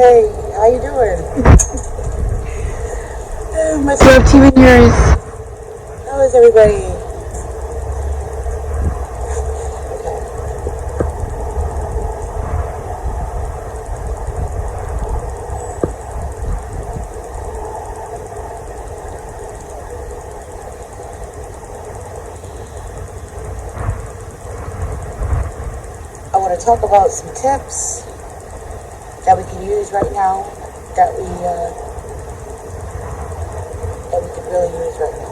Hey, how you doing? Much love to you and yours. How is everybody? I want to talk about some tips that we can use right now, that we could really use right now.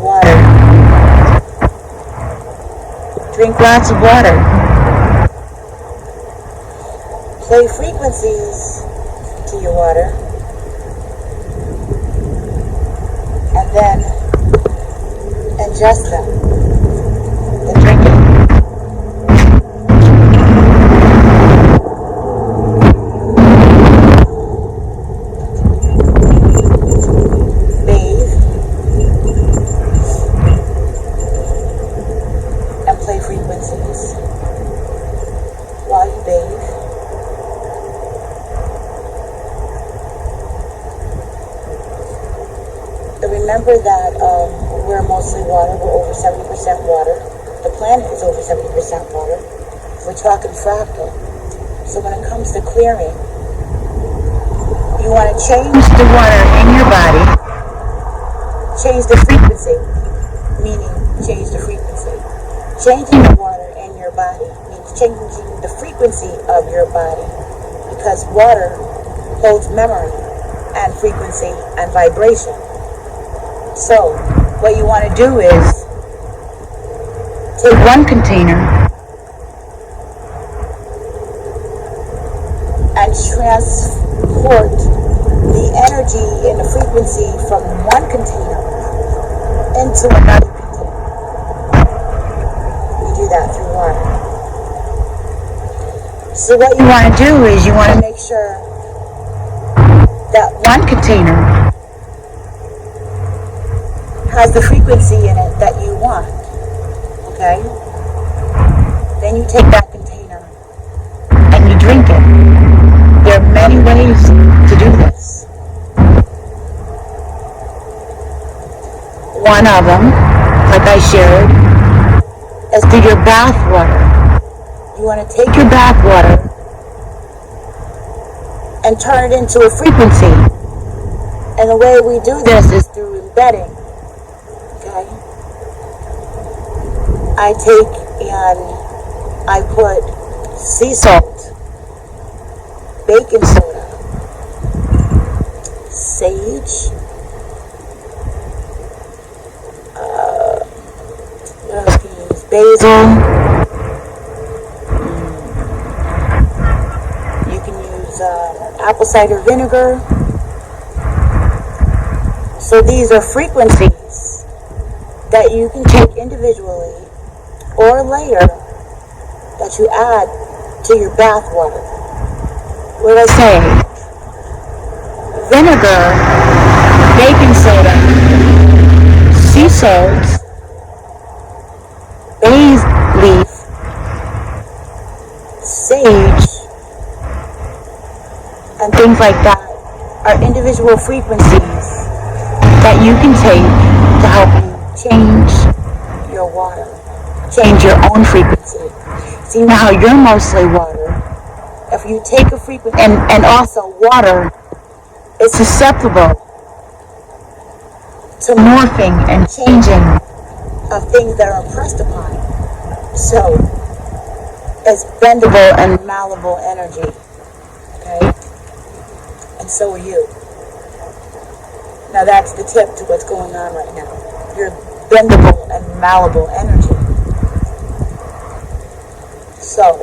Water. Drink lots of water. Play frequencies to your water, and then ingest them, then drink it. Bathe and play frequencies while you bathe. Remember that we're mostly water. We're over 70% water. The planet is over 70% water. We're talking fractal. So when it comes to clearing, you want to change the water in your body, change the frequency, meaning change the frequency. Changing the water in your body means changing the frequency of your body, because water holds memory and frequency and vibration. So, what you want to do is take one container and transport the energy and the frequency from one container into another container. You do that through water. So what you want to do is you want to make sure that one container has the frequency in it that you want, okay? Then you take that container and you drink it. There are many ways to do this. One of them, like I shared, is through your bath water. You want to take your bath water and turn it into a frequency. And the way we do this is through embedding. I take and I put sea salt, baking soda, sage, what else can you use? Basil. You can use apple cider vinegar. So these are frequencies that you can take individually or layer that you add to your bath water. What did I say? Vinegar, baking soda, sea salt, basil leaf, sage, and things like that are individual frequencies that you can take to help you change your water. Change your own frequency. See, now you're mostly water. If you take a frequency, and also water is susceptible to morphing and changing of things that are impressed upon. So, it's bendable and malleable energy. Okay? And so are you. Now that's the tip to what's going on right now. You're bendable and malleable energy. So,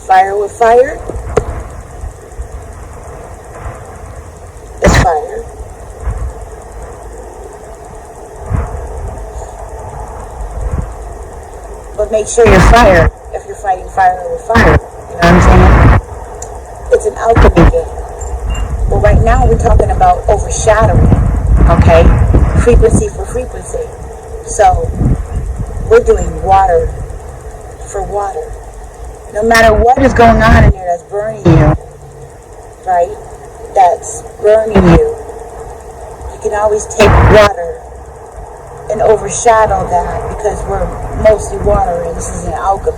fire with fire is fire. But make sure you're fire if you're fighting fire with fire. You know what I'm saying? It's an alchemy game. But right now we're talking about overshadowing, okay? Frequency for frequency. So we're doing water for water. No matter what is going on in there that's burning you, right? That's burning you. You can always take water and overshadow that because we're mostly water and this is an alchemy.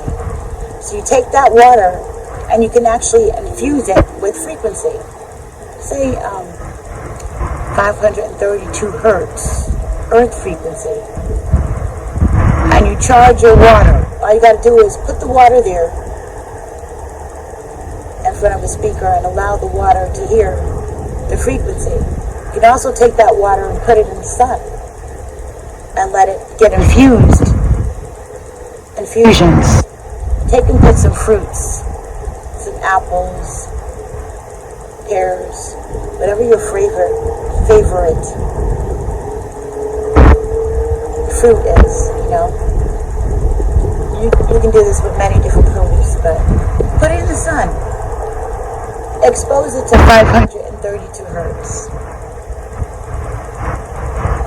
So you take that water and you can actually infuse it with frequency. Say 532 hertz, earth frequency. And you charge your water. All you got to do is put the water there in front of a speaker and allow the water to hear the frequency. You can also take that water and put it in the sun and let it get infused. Infusions. Take and put some fruits, some apples, pears, whatever your favorite fruit is, you know. You can do this with many different produce, but put it in the sun. Expose it to 532 hertz.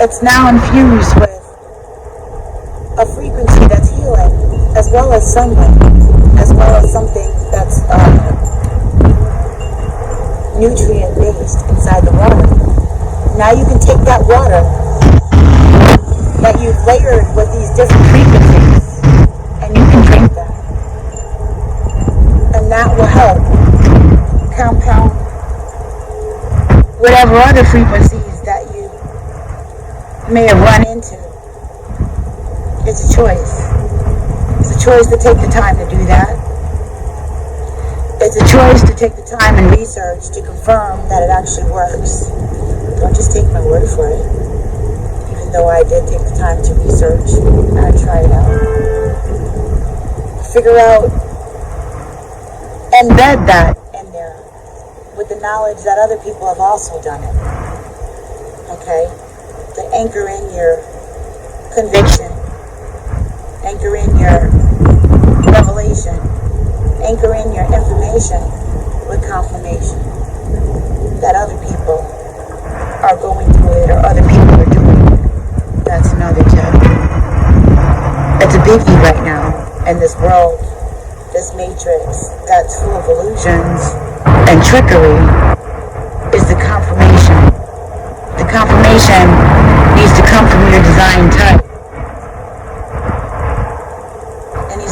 It's now infused with a frequency that's healing, as well as sunlight, as well as something that's nutrient-based inside the water. Now you can take that water that you've layered with these different frequencies, and you can drink that. And that will help compound whatever other frequencies that you may have run into. It's a choice. It's a choice to take the time to do that. It's a choice to take the time and research to confirm that it actually works. Don't just take my word for it. Even though I did take the time to research and try it out. Figure out, embed that in there with the knowledge that other people have also done it. Okay? To anchor in your conviction. Anchor in your revelation. Anchor in your information with confirmation that other people are going through it or other people are doing it. That's another tip. It's a biggie right now in this world, this matrix that's full of illusions and trickery is the confirmation. The confirmation needs to come from your design type.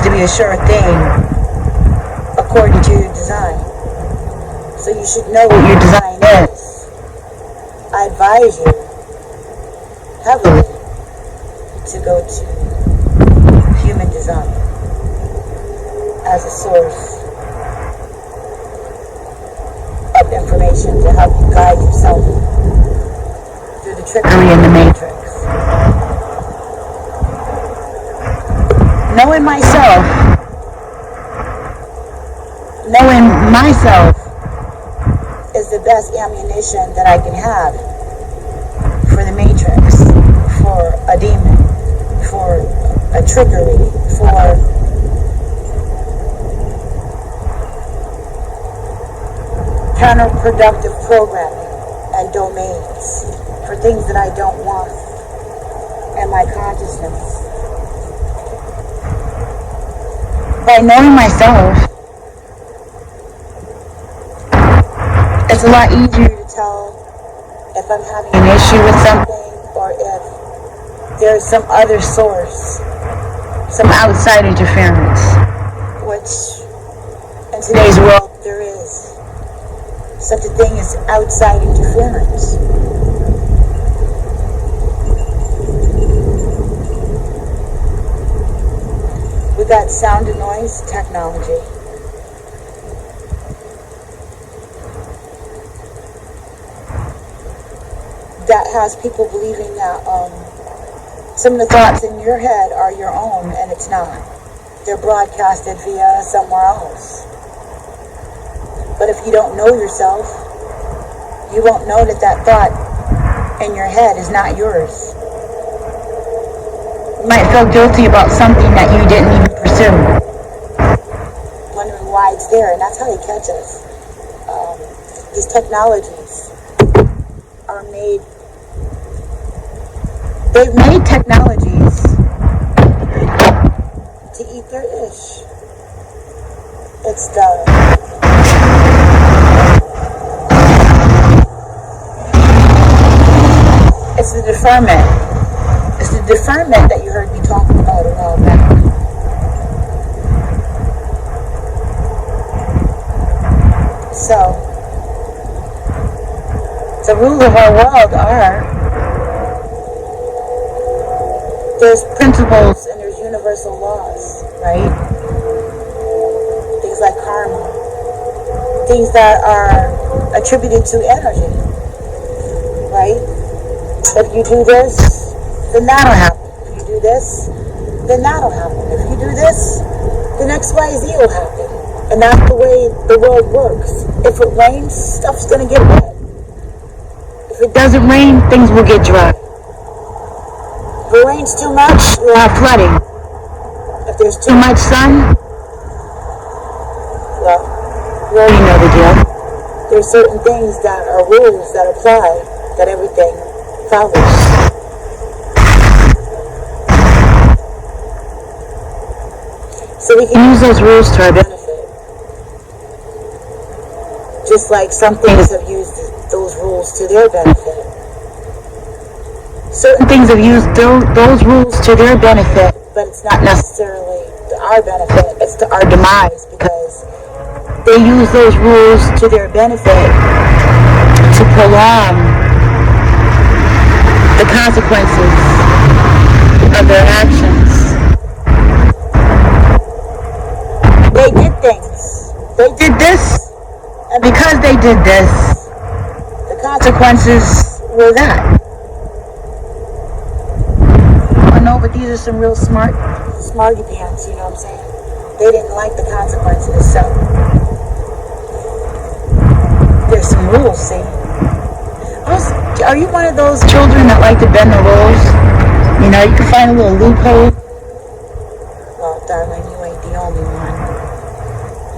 To be a sure thing according to your design. So you should know what your design is. I advise you heavily to go to human design as a source of information to help you guide yourself through the trickery in the matrix. Knowing myself is the best ammunition that I can have for the matrix, for a demon, for a trickery, for counterproductive programming and domains, for things that I don't want in my consciousness. By knowing myself, it's a lot easier to tell if I'm having an issue with something or if there's some other source, some outside interference, which in today's world there is such a thing as outside interference. We got sound and noise technology. That has people believing that some of the thoughts in your head are your own, and it's not. They're broadcasted via somewhere else. But if you don't know yourself, you won't know that that thought in your head is not yours. You might feel guilty about something that you didn't even pursue, wondering why it's there, and that's how they catch us. These technologies they've made technologies to eat their ish. It's the deferment. It's the deferment that you heard me talking about a while back. So, the rules of our world are, there's principles and there's universal laws, right? Things like karma, things that are attributed to energy, right? If you do this, then that'll happen. If you do this, then that'll happen. If you do this, then XYZ will happen. And that's the way the world works. If it rains, stuff's gonna get wet. If it doesn't rain, things will get dry. If it rains too much, we'll have flooding. If there's too much sun, well, you already know the deal. There's certain things that are rules that apply, that everything follows. So we can use those rules to our benefit. Just like some things have used those rules to their benefit. Certain things have used those rules to their benefit, but it's not necessarily to our benefit, it's to our demise, because they use those rules to their benefit to prolong the consequences of their actions. They did things. They did this. And because they did this, the consequences were that. I know, but these are some real smarty pants, you know what I'm saying? They didn't like the consequences, so there's some rules, see? Are you one of those children that like to bend the rules? You know, you can find a little loophole. Well, darling, you ain't the only one.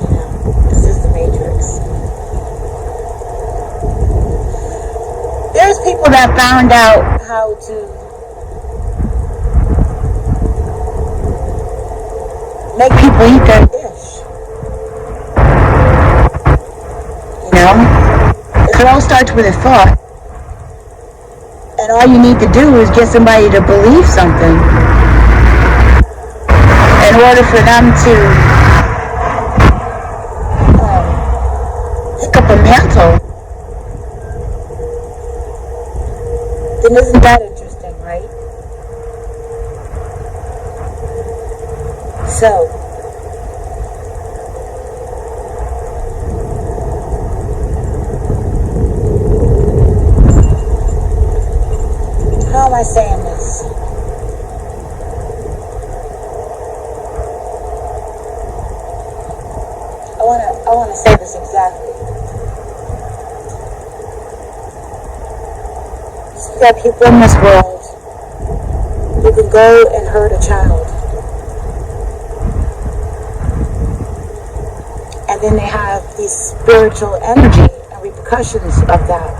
You know, this is the Matrix. There's people that found out how to make people eat their dish. You know? It all starts with a thought. And all you need to do is get somebody to believe something in order for them to pick up a mantle. Then isn't that interesting, right? So, how am I saying this? I wanna say this exactly. So you got people in this world who can go and hurt a child. And then they have these spiritual energy and repercussions of that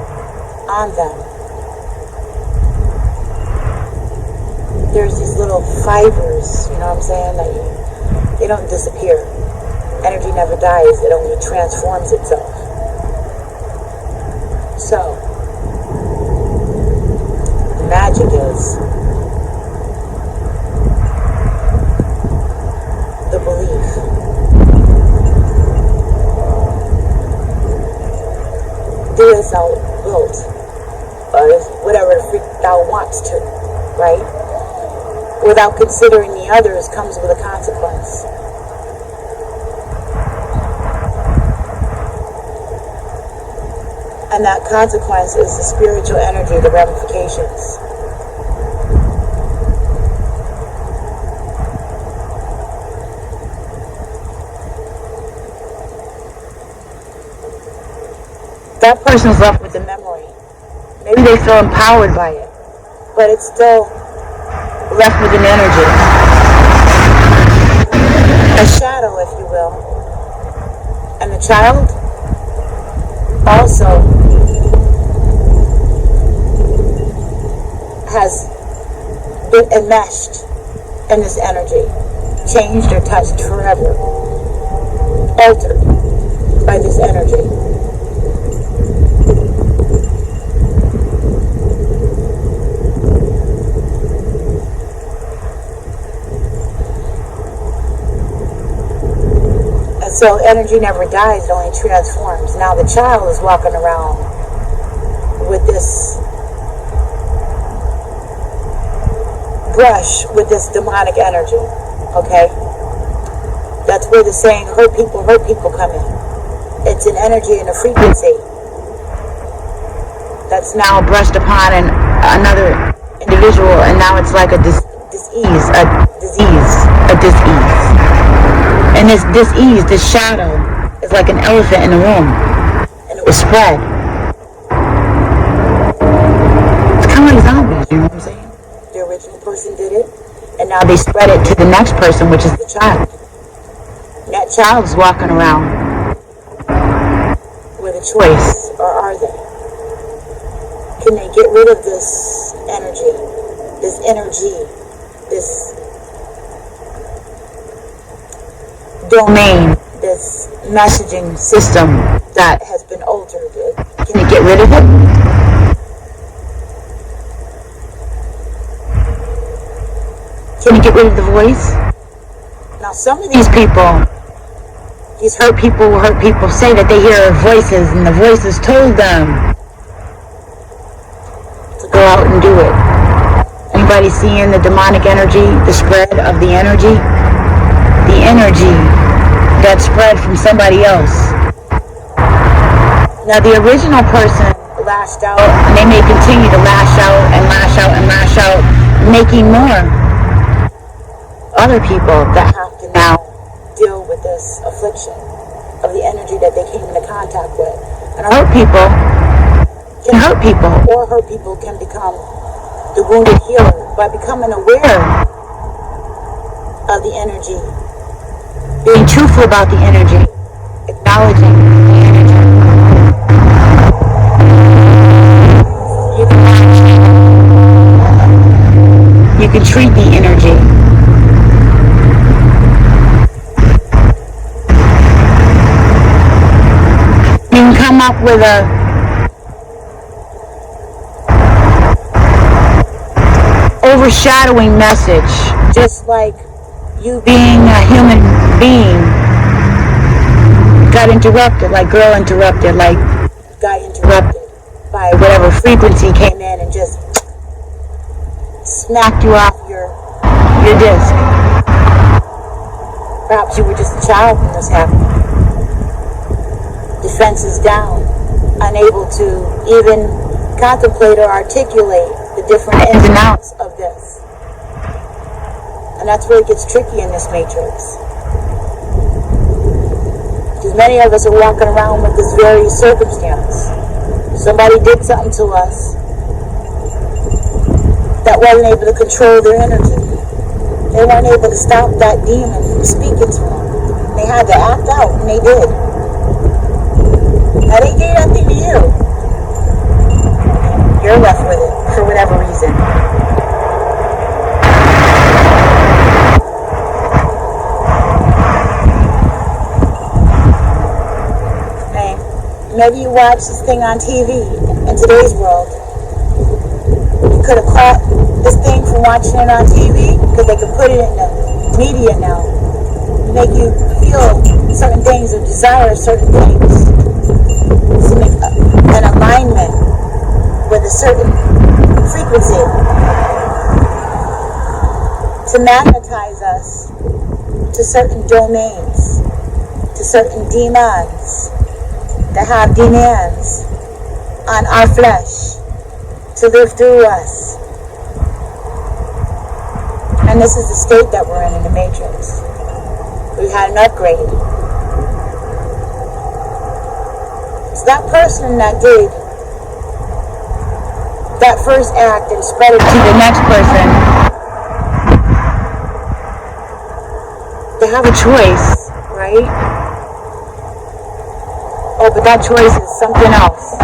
on them. There's these little fibers, you know what I'm saying, that they don't disappear. Energy never dies, it only transforms itself. So, the magic is the belief. Do as thou wilt, or whatever the freak thou wants to, right? Without considering the others comes with a consequence. And that consequence is the spiritual energy, the ramifications. That person's left with the memory. Maybe they feel empowered by it, but it's still left with an energy. A shadow, if you will. And the child also enmeshed in this energy, changed or touched forever, altered by this energy. And so energy never dies, it only transforms. Now the child is walking around with this brush with this demonic energy, okay? That's where the saying hurt people come in. It's an energy and a frequency that's now brushed upon another individual, and now it's like a disease. And this disease, this shadow, is like an elephant in the room, and it will spread. It's kind of like zombies, you know what I'm saying? The original person did it, and now they spread it to the next person, which is the child. And that child's walking around with a choice, or are they? Can they get rid of this energy, this domain, this messaging system that has been altered? Can they get rid of it? Can you get rid of the voice? Now some of these people, these hurt people say that they hear voices, and the voices told them to go out and do it. Anybody seeing the demonic energy, the spread of the energy? The energy that spread from somebody else. Now the original person lashed out, and they may continue to lash out and lash out and lash out, making more other people that have to now deal with this affliction of the energy that they came into contact with. And hurt people can hurt people, or hurt people can become the wounded healer by becoming aware of the energy, being truthful about the energy, acknowledging the energy. You can treat the energy. You can come up with a overshadowing message, just like you being a human being got interrupted, like girl interrupted, like guy interrupted by whatever frequency came in and just smacked you off your disc. Perhaps you were just a child when this happened. Defenses down, unable to even contemplate or articulate the different ins and outs of this. And that's where it gets tricky in this matrix. Because many of us are walking around with this very circumstance. Somebody did something to us that wasn't able to control their energy. They weren't able to stop that demon from speaking to them. They had to act out, and they did. Now they did nothing to you. You're left with it for whatever reason. Hey, maybe you watch this thing on TV in today's world. You could have caught this thing from watching it on TV, because they could put it in the media now. Make you feel certain things or desire certain things. To make an alignment with a certain frequency, to magnetize us to certain domains, to certain demons that have demands on our flesh to live through us. And this is the state that we're in the Matrix. We've had an upgrade. So that person that did that first act and spread it to the next person, they have a choice, right? Oh, but that choice is something else.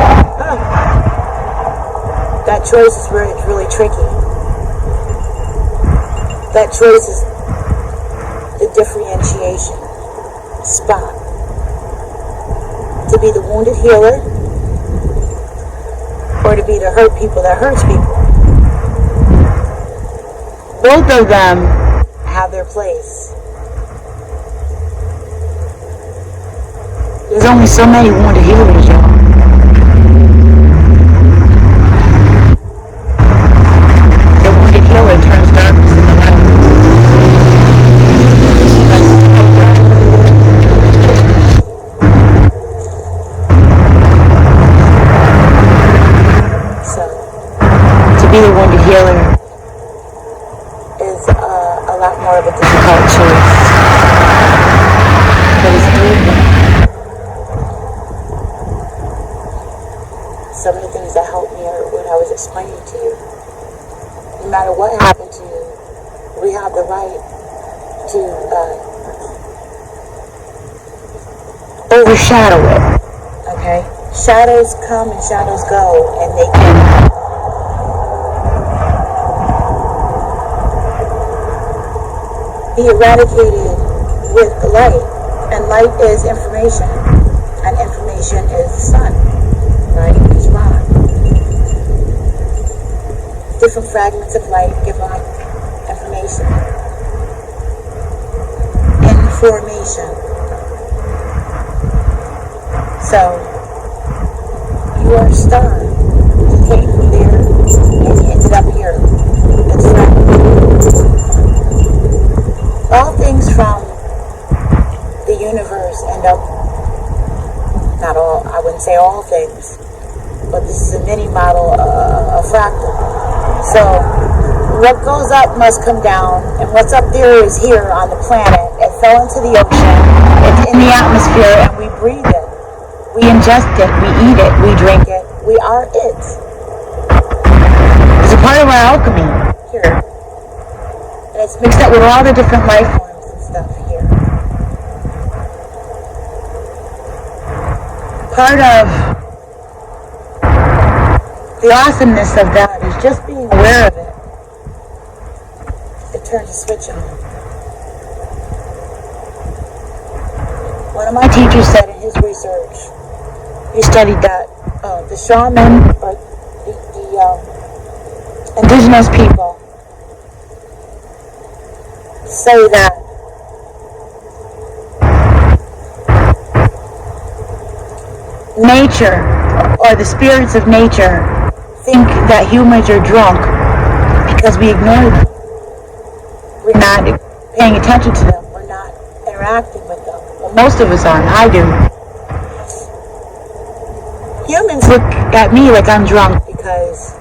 That choice is where it's really tricky. That choice is the differentiation spot. To be the wounded healer, or to be the hurt people that hurts people. Both of them have their place. There's only so many wounded healers, y'all. The wounded healer turns darkness into light. So, to be the wounded healer is a lot more of a difficult choice. But it's doable. Some of the things that helped me are what I was explaining to you. No matter what happened to you, we have the right to overshadow it. Okay? Shadows come and shadows go, and they can be eradicated with light. And light is information, and information is the sun. Right? It's wrong. Different fragments of light give off information. Information. So, you are a star. You came from there and you ended up here. That's right. All things from the universe end up, not all, I wouldn't say all things, but this is a mini model, a fractal. So, what goes up must come down, and what's up there is here on the planet. It fell into the ocean, it's in the atmosphere, and we breathe it. We ingest it, we eat it, we drink it, we are it. It's a part of our alchemy here. And it's mixed up with all the different life forms and stuff here. Part of the awesomeness of that is just being aware of it. It turns a switch on. One of my teachers said in his research, he studied that the shaman, or the indigenous people, say that nature, or the spirits of nature, think that humans are drunk because we ignore them. We're not paying attention to them. We're not interacting with them. Well, most of us aren't. I do. Humans look at me like I'm drunk because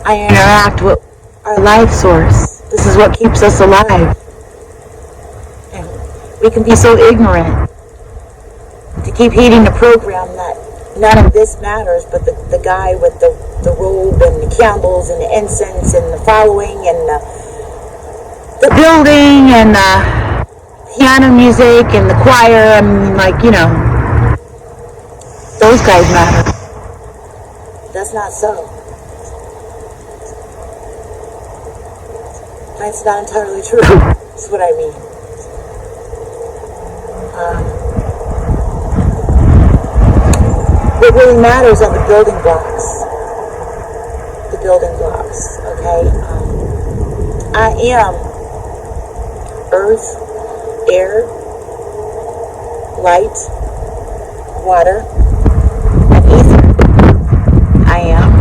I interact with our life source. This is what keeps us alive. And we can be so ignorant to keep heeding the program that none of this matters, but the guy with the robe and the candles and the incense and the following and the building and the piano music and the choir. I mean, like, you know, those guys matter. That's not so. That's not entirely true. That's what I mean. What really matters are the building blocks. The building blocks, okay? I am earth, air, light, water, and ether. I am.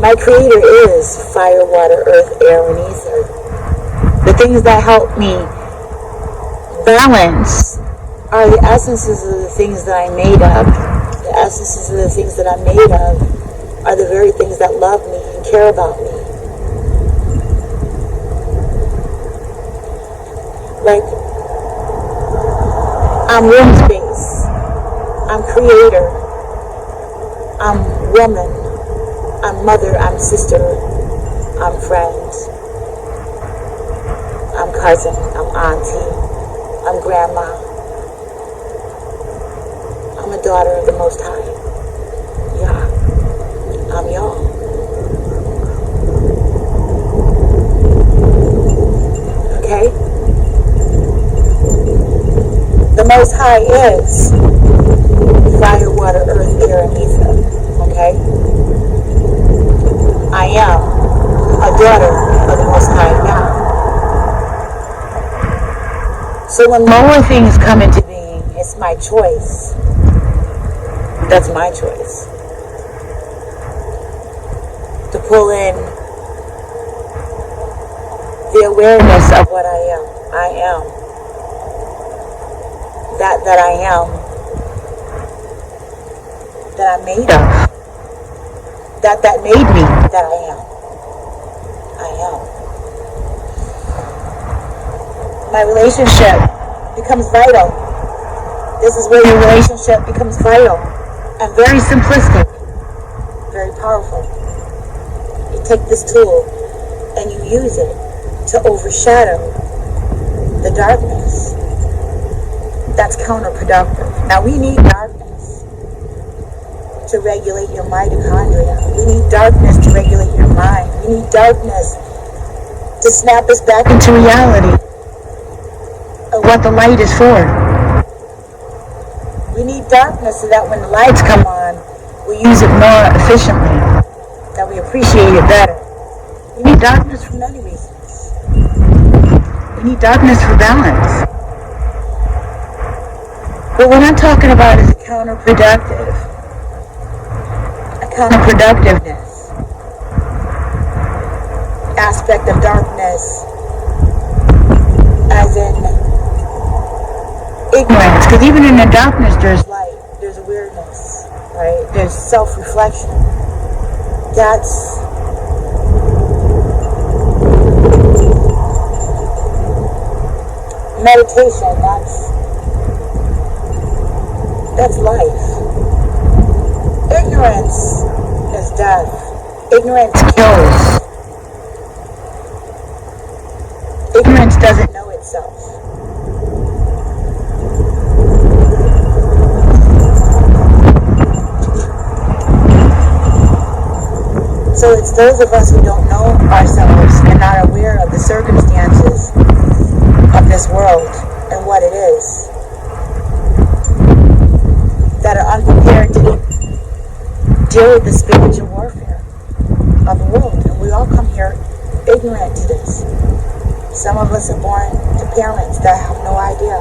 My creator is fire, water, earth, air, and ether. The things that help me balance are the essences of the things that I'm made of. The essences of the things that I'm made of are the very things that love me and care about me. Like, I'm room space. I'm creator. I'm woman. I'm mother. I'm sister. I'm friend. I'm cousin. I'm auntie. I'm grandma. I'm a daughter of the Most High. Yeah. I'm y'all. Okay? The Most High is fire, water, earth, air, and ether. Okay? I am a daughter of the Most High God. So when lower things come into being, it's my choice. That's my choice. To pull in the awareness of what I am. I am. That I am. That I'm made of. That made me that I am. I am. My relationship becomes vital. This is where your relationship becomes vital and very simplistic, very powerful. You take this tool and you use it to overshadow the darkness. That's counterproductive. Now we need darkness to regulate your mitochondria. We need darkness to regulate your mind. We need darkness to snap us back into reality of what the light is for. We need darkness so that when the lights come on, we use it more efficiently, that we appreciate it better. We need darkness for many reasons. We need darkness for balance. But what I'm talking about is a counterproductiveness aspect of darkness, as in ignorance. Because even in the darkness, there's light, there's awareness, right? There's self-reflection. That's meditation. That's life. Ignorance is death. Ignorance kills. Ignorance doesn't know itself. So it's those of us who don't know ourselves and not aware of the circumstances of this world and what it is, that are unprepared to deal with the spiritual warfare of the world. And we all come here ignorant to this. Some of us are born to parents that have no idea.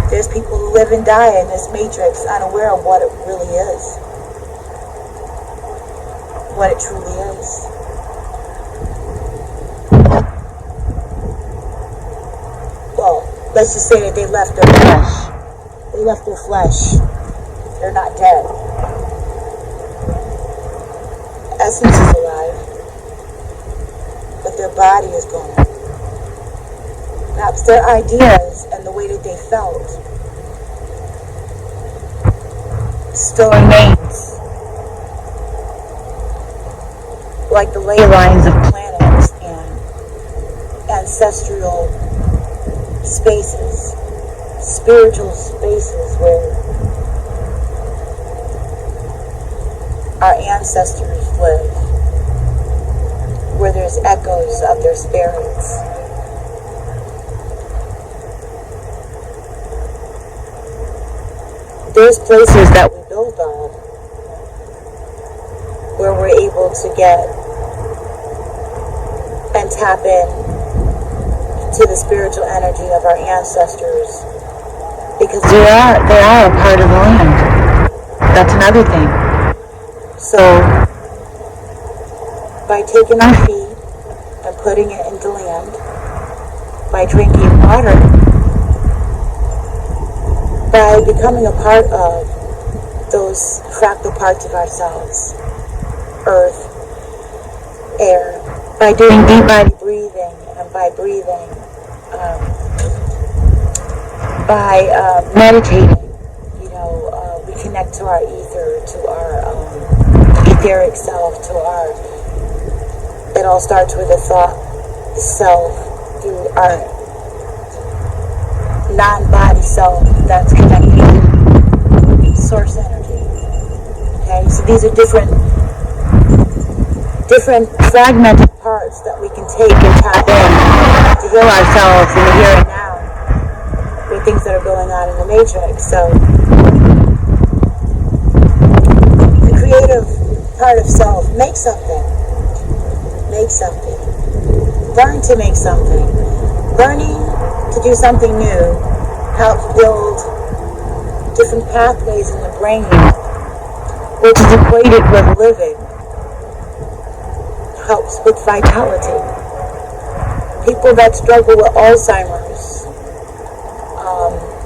There's people who live and die in this matrix unaware of what it really is. What it truly is. Well, let's just say that they left their flesh. They left their flesh. They're not dead. Essence is alive, but their body is gone. Perhaps their ideas and the way that they felt still remains, like the ley lines of planets and ancestral spaces, spiritual spaces where our ancestors live, where there's echoes of their spirits. There's places that we build on where we're able to get and tap in to the spiritual energy of our ancestors, because they are a part of the land. That's another thing. So by taking our feet and putting it into land, by drinking water, by becoming a part of those fractal parts of ourselves, earth, air, by doing deep body breathing, and by breathing, by meditating, we connect to our ether, to our etheric self, to our, it all starts with a thought self, through our non-body self that's connected to source energy. Okay, so these are different fragmented parts that we can take and tap in to heal ourselves in the here and now with things that are going on in the matrix. So the creative part of self, make something. Make something. Learn to make something. Learning to do something new helps build different pathways in the brain, which is equated with living. Helps with vitality. People that struggle with Alzheimer's,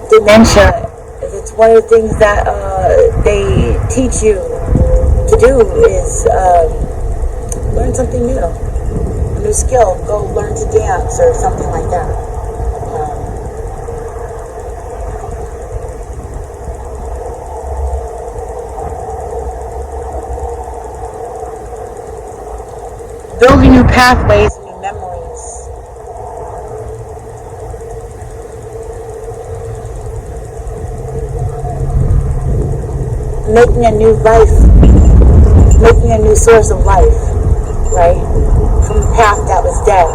dementia, it's one of the things that they teach you to do is learn something new, a new skill. Go learn to dance or something like that. Building new pathways and new memories. Making a new life, making a new source of life, right? From the path that was dead.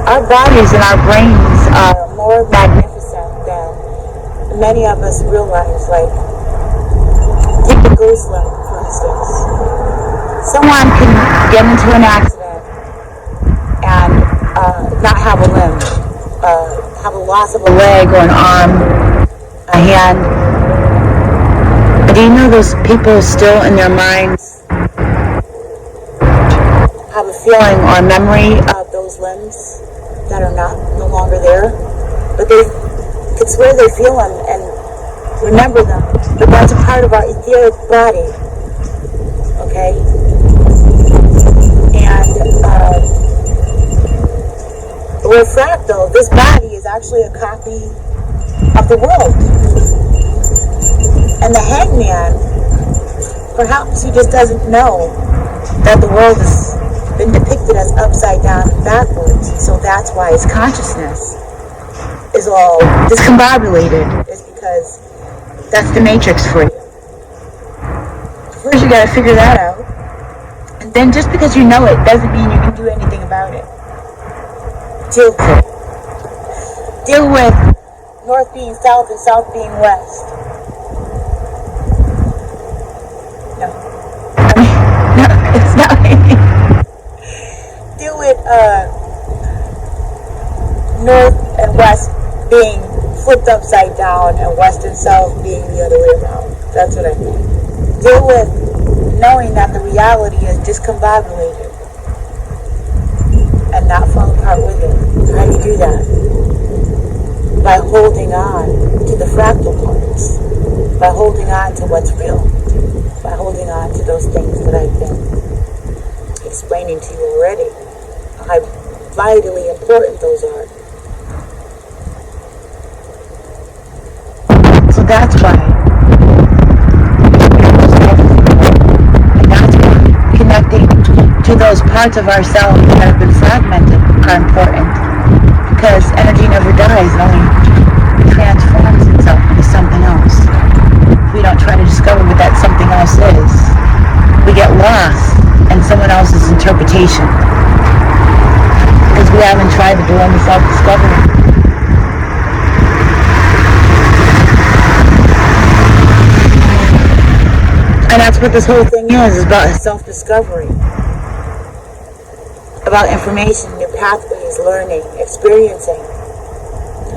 Our bodies and our brains are more magnificent than many of us realize. Like, take the ghost limb, for instance. Someone can get into an accident and not have a limb, have a loss of a leg or an arm, a hand. But do you know those people still in their minds have a feeling or a memory of those limbs that are no longer there? But they could swear they feel them and remember them. But that's a part of our etheric body. Okay? And we're fractal. This body is actually a copy of the world. And the hangman, perhaps he just doesn't know that the world has been depicted as upside down and backwards. So that's why his consciousness is all discombobulated. It's because that's the matrix for you. First you gotta figure that out. And then just because you know it doesn't mean you can do anything about it. Deal with it. Deal with north being south and south being west. No. No, it's not. Deal with north and west being flipped upside down and west and south being the other way around. That's what I mean. Deal with knowing that the reality is discombobulated and not fall apart with it. How do you do that? By holding on to the fractal parts. By holding on to what's real. By holding on to those things that I've been explaining to you already. How vitally important those are. So that's why. And that's why connecting to those parts of ourselves that have been fragmented are important. Because energy never dies, it only transforms itself into something else. We don't try to discover what that something else is. We get lost in someone else's interpretation. Because we haven't tried to do any self-discovery. And that's what this whole thing is about self-discovery. About information, new pathways, learning, experiencing.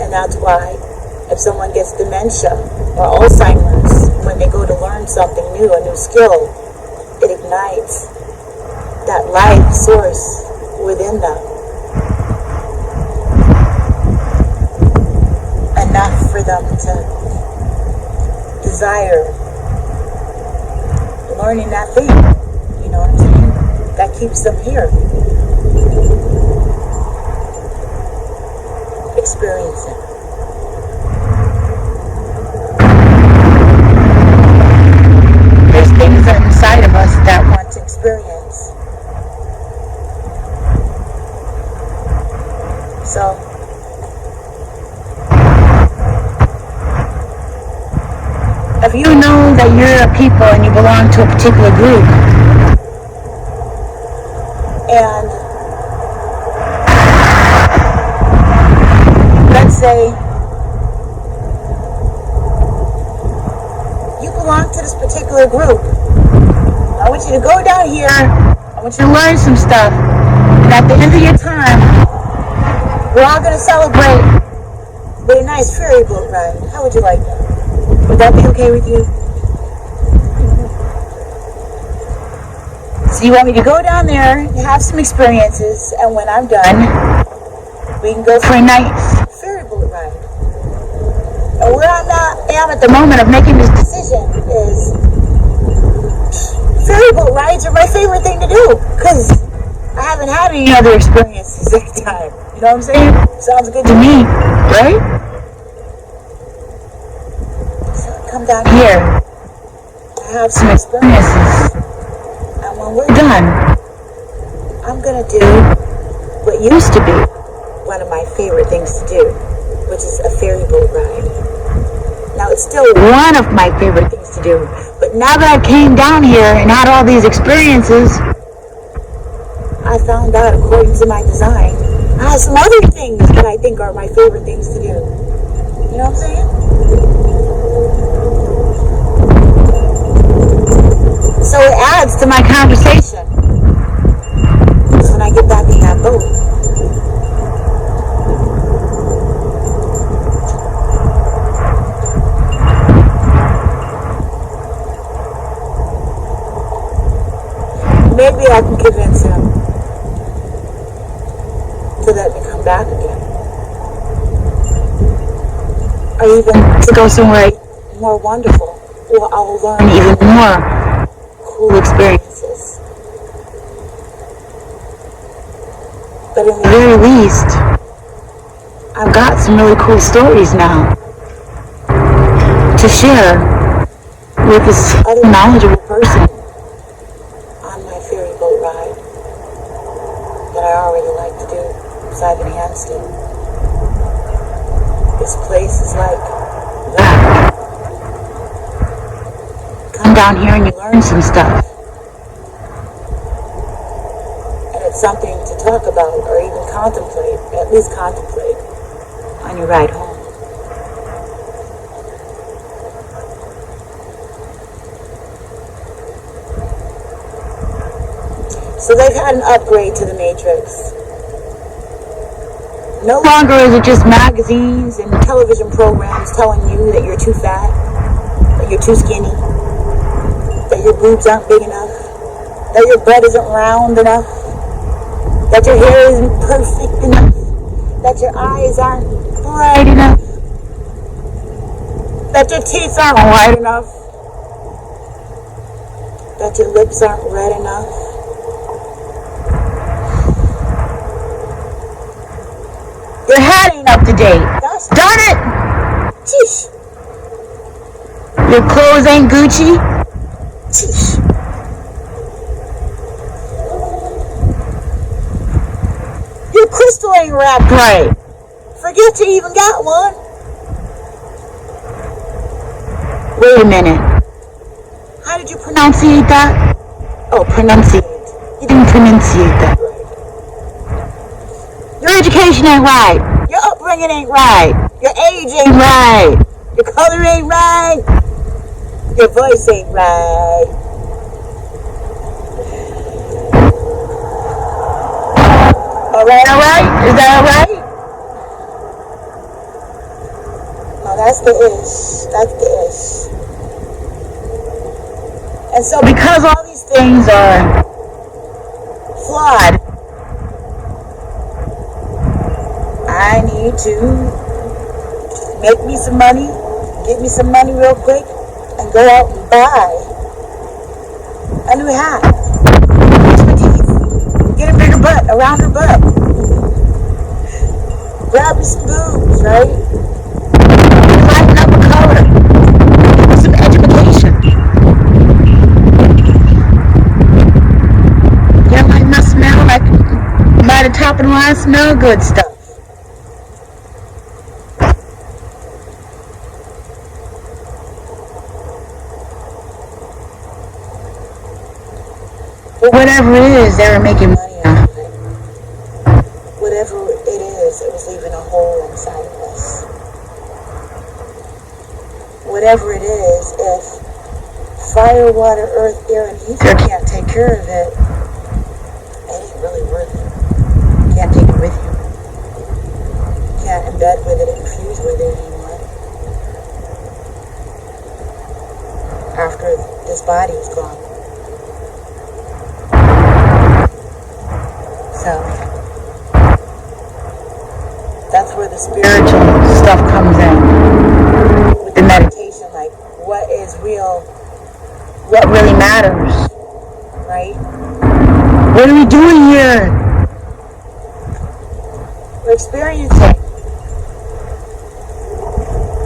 And that's why if someone gets dementia or Alzheimer's, when they go to learn something new, a new skill, it ignites that life source within them. Enough for them to desire learning that thing. You know what I'm saying? That keeps them here. Experiencing. There's things inside of us that want to experience. So If you know that you're a people and you belong to a particular group, and let's say you belong to this particular group, I want you to go down here, I want you to learn some stuff, and at the end of your time, we're all going to celebrate with a nice ferry boat ride. How would you like that? Would that be okay with you? So you want me to go down there and have some experiences, and when I'm done, we can go for a nice ferry boat ride. And where I am at the moment of making this decision is ferry boat rides are my favorite thing to do, because I haven't had any other experiences at the time. You know what I'm saying? Sounds good to me, right? So I come down here, I have some experiences, and when we're done, I'm gonna do what used to be one of my favorite things to do, which is a ferry boat ride. Now it's still one of my favorite things to do, but now that I came down here and had all these experiences, I found out, according to my design, I have some other things that I think are my favorite things to do. You know what I'm saying? So it adds to my conversation when I get back in that boat. Maybe I can convince him to let me come back again. Or even to go somewhere more wonderful, where I'll learn even more cool experiences. But in the very least, I've got some really cool stories now to share with this other knowledgeable person on my ferry boat ride that I already like to do beside the Hampstead. This place is like that. Come down here and you learn some stuff. And it's something to talk about or even contemplate, at least contemplate, on your ride home. So they've had an upgrade to the Matrix. No longer is it just magazines and television programs telling you that you're too fat, that you're too skinny, that your boobs aren't big enough, that your butt isn't round enough, that your hair isn't perfect enough, that your eyes aren't bright enough, that your teeth aren't white enough, that your lips aren't red enough. Your hat ain't up to date. Gosh darn it! Sheesh. Your clothes ain't Gucci. Sheesh. Your crystal ain't wrapped right. Forget you even got one. Wait a minute. How did you pronunciate that? Oh, pronunciate. You didn't pronunciate that right. Your education ain't right. Your upbringing ain't right. Your age ain't right. Your color ain't right. Your voice ain't right. Alright, alright? Is that alright? No, that's the ish. That's the ish. And so because all these things are flawed, I need to make me some money, get me some money real quick, and go out and buy a new hat. Brush my teeth. Get a bigger butt, a rounder butt. Grab me some boobs, right? Lighten up a color. Give me some education. You know, like my smell, like by the top of the line, smell good stuff. But whatever it is, they were making money out of it. Whatever it is, it was leaving a hole inside of us. Whatever it is, if fire, water, earth, air, and ether can't take care of it, it ain't really worth it. You can't take it with you. You can't embed with it and fuse with it anymore. After this body is gone. So, that's where the spiritual stuff comes in. With the meditation, like, what is real? What really matters? Right? What are we doing here? We're experiencing.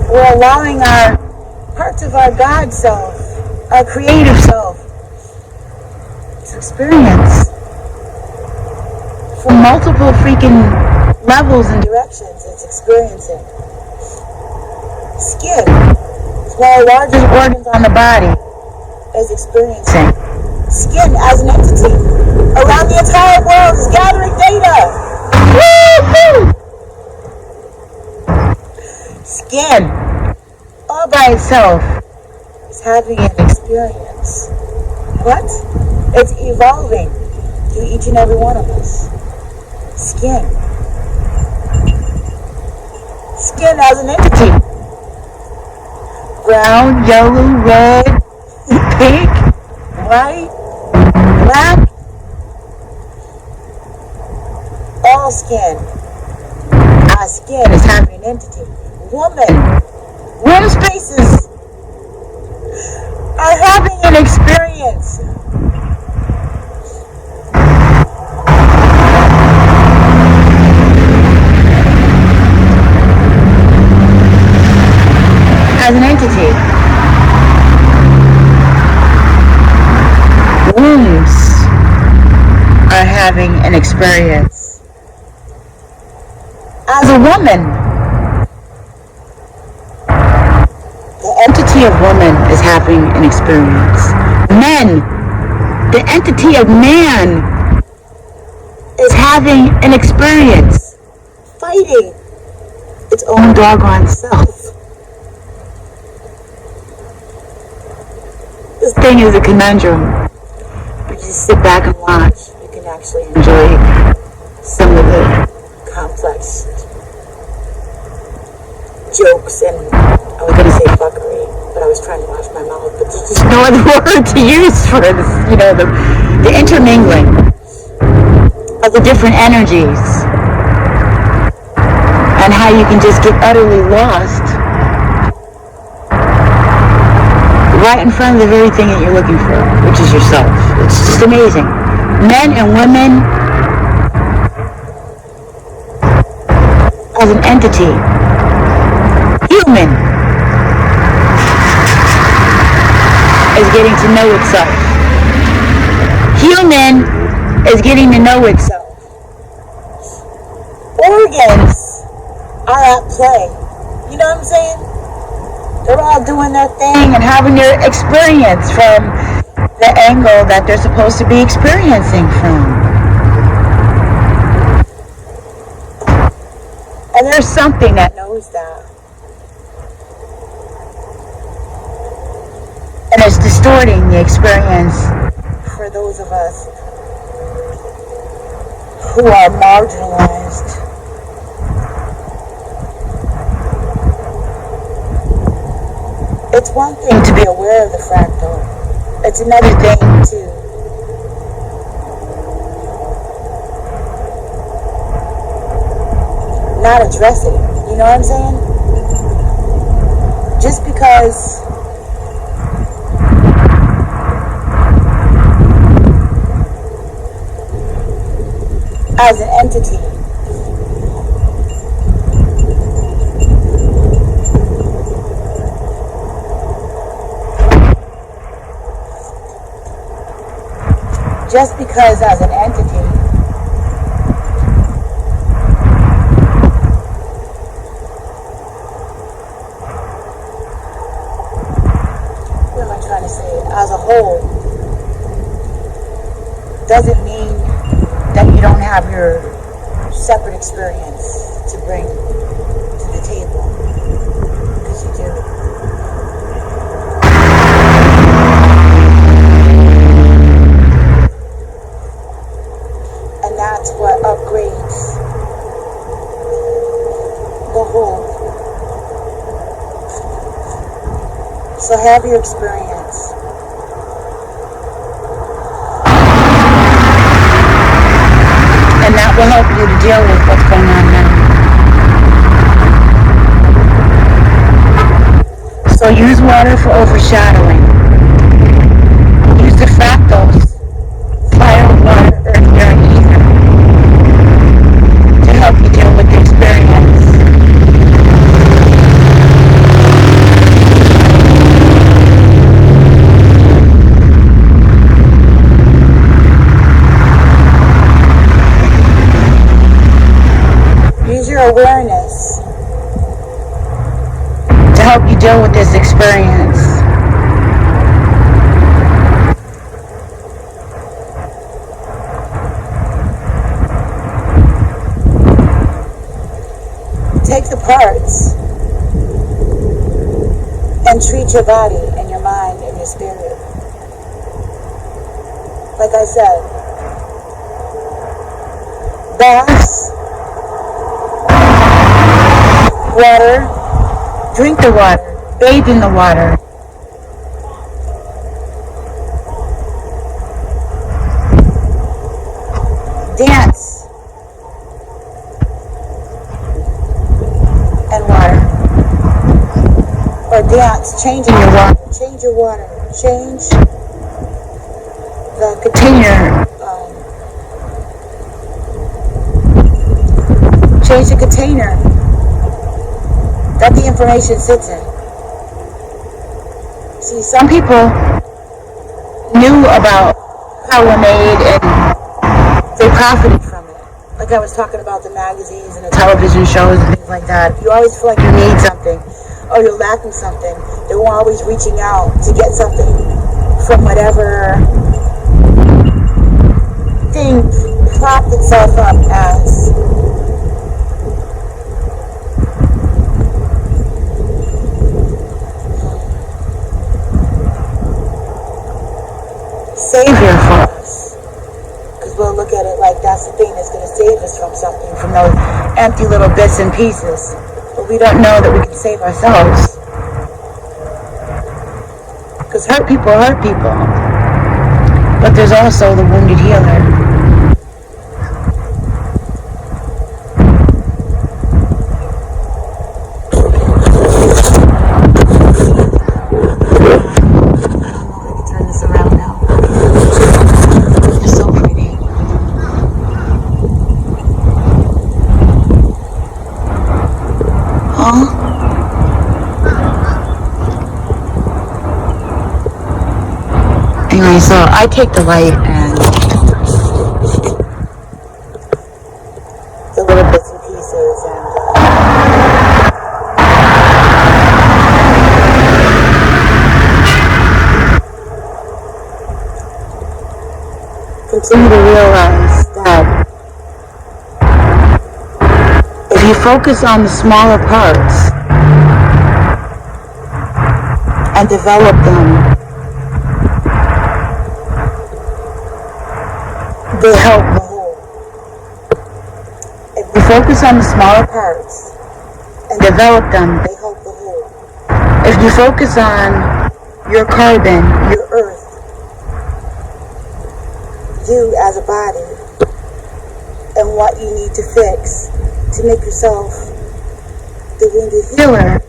We're allowing our parts of our God self, our creative self, to experience. From multiple freaking levels and directions, it's experiencing. Skin, it's one of the largest organs on the body, is experiencing. Skin as an entity around the entire world is gathering data. Woo-hoo! Skin, all by itself, is having an experience. What? It's evolving through each and every one of us. Skin. Skin as an entity. Brown, yellow, red, pink, white, black. All skin. Our skin is having an entity. Woman. Womb spaces are having an experience. As an entity. Wombs are having an experience. As a woman, the entity of woman is having an experience. Men, the entity of man is having an experience. Fighting its own doggone self. This thing is a conundrum. But you just sit back and watch. You can actually enjoy some of the complex jokes and, I was going to say fuckery, but I was trying to wash my mouth, but there's just no other word to use for this, the intermingling of the different energies and how you can just get utterly lost right in front of the very thing that you're looking for, which is yourself. It's just amazing. Men and women as an entity. Human is getting to know itself. Human is getting to know itself. Organs are at play. You know what I'm saying? They're all doing their thing and having their experience from the angle that they're supposed to be experiencing from. And there's something that knows that. And it's distorting the experience for those of us who are marginalized. It's one thing to be aware of the fractal. It's another thing to not address it. You know what I'm saying? Just because as an entity, just because as an entity, what am I trying to say? As a whole, doesn't mean that you don't have your separate experience to bring to the table, because you do. And that's what upgrades the whole. So have your experience. And that will help you to deal with what's going on now. So use water for overshadowing. Use the fractals, fire, water, earth, air, and ether, to help you deal with the experience. Use your awareness to help you deal with this experience. Take the parts and treat your body and your mind and your spirit. Like I said, baths, water, drink the water, bathe in the water. Dance and water. Or dance, changing your water. Change your water. Change the container. Change the container that the information sits in. See, some people knew about how we're made and they profited from it. Like I was talking about the magazines and the television shows and things like that. You always feel like you need something or you're lacking something. They were always reaching out to get something from whatever thing propped itself up as savior for us, because we'll look at it like that's the thing that's going to save us from something, from those empty little bits and pieces, but we don't know that we can save ourselves, because hurt people, but there's also the wounded healer. Anyway, so I take the light and the little bits and pieces and continue to realize that if you focus on the smaller parts and develop them, they help the whole. If you focus on the smaller parts and develop them, they help the whole. If you focus on your carbon, your earth, you as a body, and what you need to fix to make yourself the wounded healer,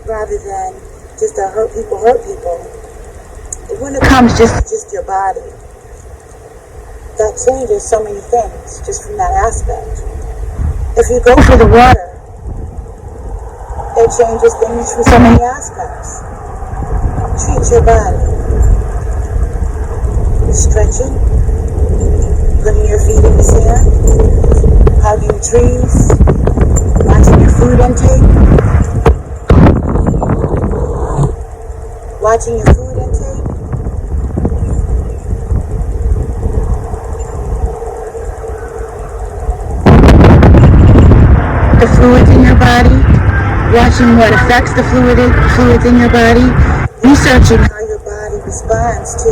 rather than just a hurt people, when it comes just your body, that changes so many things just from that aspect. If you go for the water, it changes things from so many aspects. Treat your body. Stretching, putting your feet in the sand, hugging trees, watching your food intake, fluids in your body, watching what affects the fluids in your body, researching how your body responds to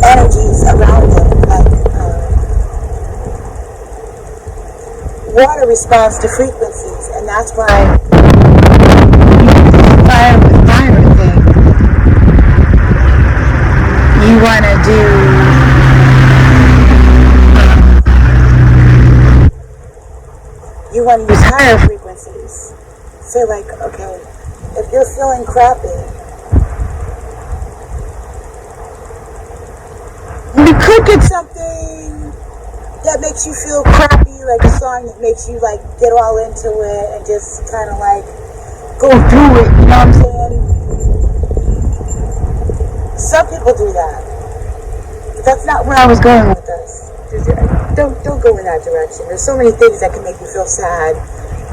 energies around it. Like water responds to frequencies, and that's why fire with fire thing. You want to do use higher frequencies. Say like, okay, if you're feeling crappy, you could get something that makes you feel crappy, like a song that makes you like get all into it and just kind of like go through it, you know what I'm saying? Some people do that. But that's not where I was going with this. Don't go in that direction. There's so many things that can make you feel sad.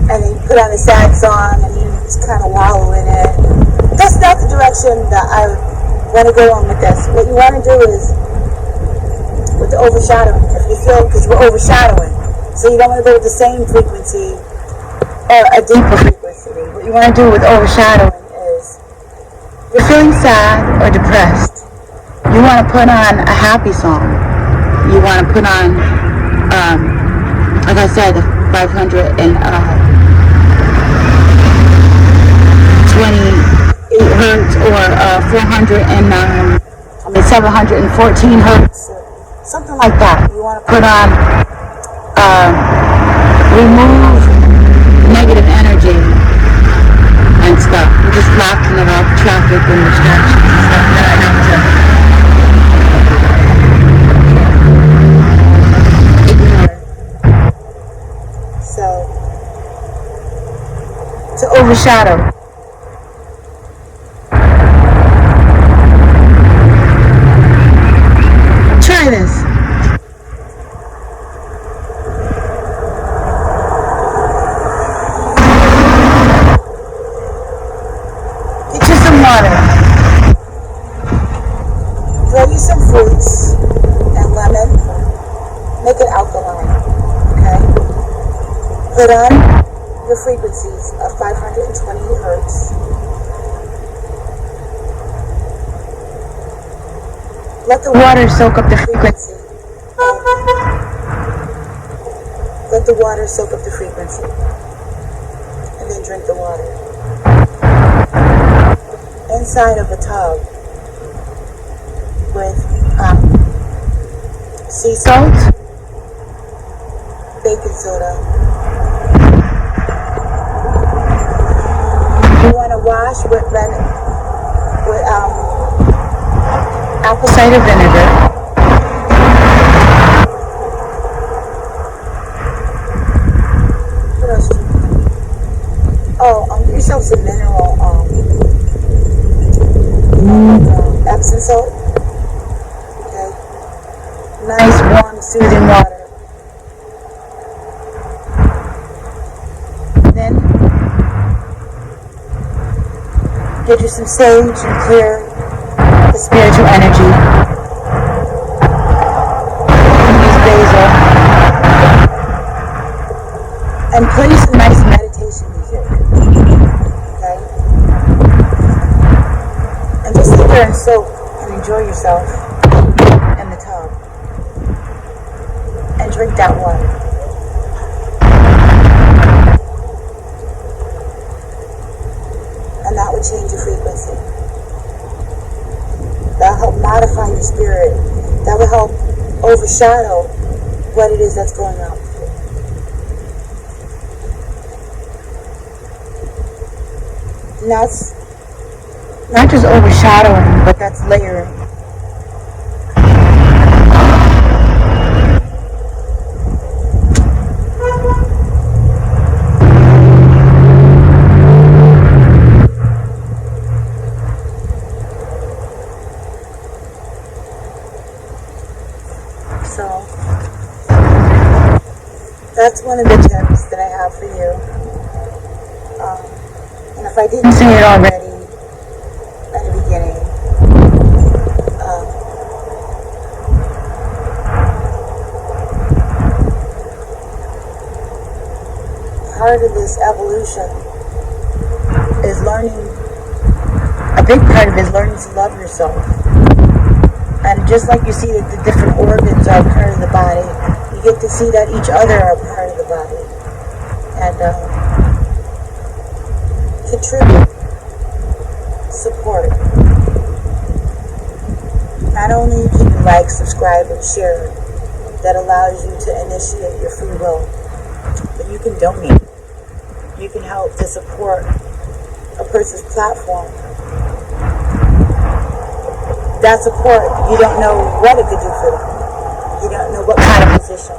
And then you put on a sad song and you just kind of wallow in it. That's not the direction that I want to go on with this. What you want to do is with the overshadowing. If you feel, because we're overshadowing. So you don't want to go with the same frequency or a deeper frequency. What you want to do with overshadowing is you're feeling sad or depressed. You want to put on a happy song. You want to put on, like I said, the 528 hertz or 714 hertz, something like that. You want to put on, remove negative energy and stuff. We're just talking about traffic and distractions and stuff that I have to ignore. So, to overshadow. Try this. Get you some water. Throw you some fruits and lemon. Make it alkaline. Okay? Put on your frequencies of 520 hertz. Let the water soak up the frequency. Let the water soak up the frequency. And then drink the water. Inside of a tub with sea salt, baking soda. You want to wash with apple cider vinegar. What else do you want? Oh, get yourself some mineral Epsom salt. Okay. Nice, warm, soothing water. Then get you some sage and clear the spiritual energy. Use basil. And play some nice meditation music. Okay? And just sit there and soak and enjoy yourself in the tub. And drink that water. And that would change your frequency. That will help modify your spirit. That will help overshadow what it is that's going on. And that's not just overshadowing, but that's layering. So, that's one of the tips that I have for you. And if I didn't say it already at the beginning, part of this evolution is learning, a big part of it is learning to love yourself. And just like you see that the different organs are part of the body, you get to see that each other are part of the body. And contribute, support. Not only can you like, subscribe, and share, that allows you to initiate your free will, but you can donate. You can help to support a person's platform. That support, you don't know what it could do for them. You don't know what kind of position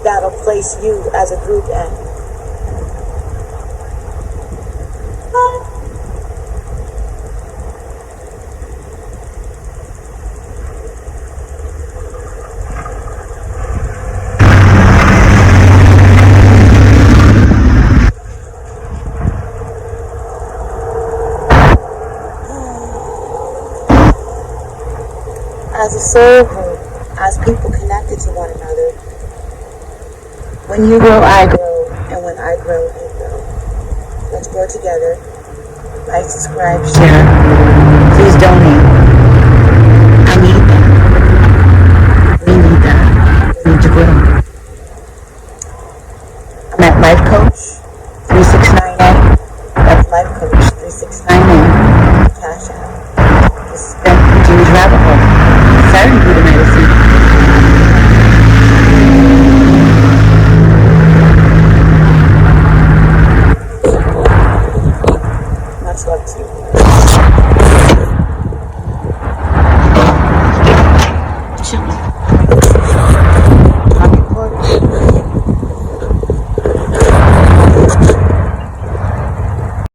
that'll place you as a group in. As a soul group, as people connected to one another, when you grow, I grow, and when I grow, you grow. Let's grow together. Like, subscribe, share. Please donate. I need that. We need that. We need to grow. I'm at Life Coach 3698. That's Life Coach 3698. Cash App. This has been Jimmy's Rabbit Hole. Sorry to be the medicine.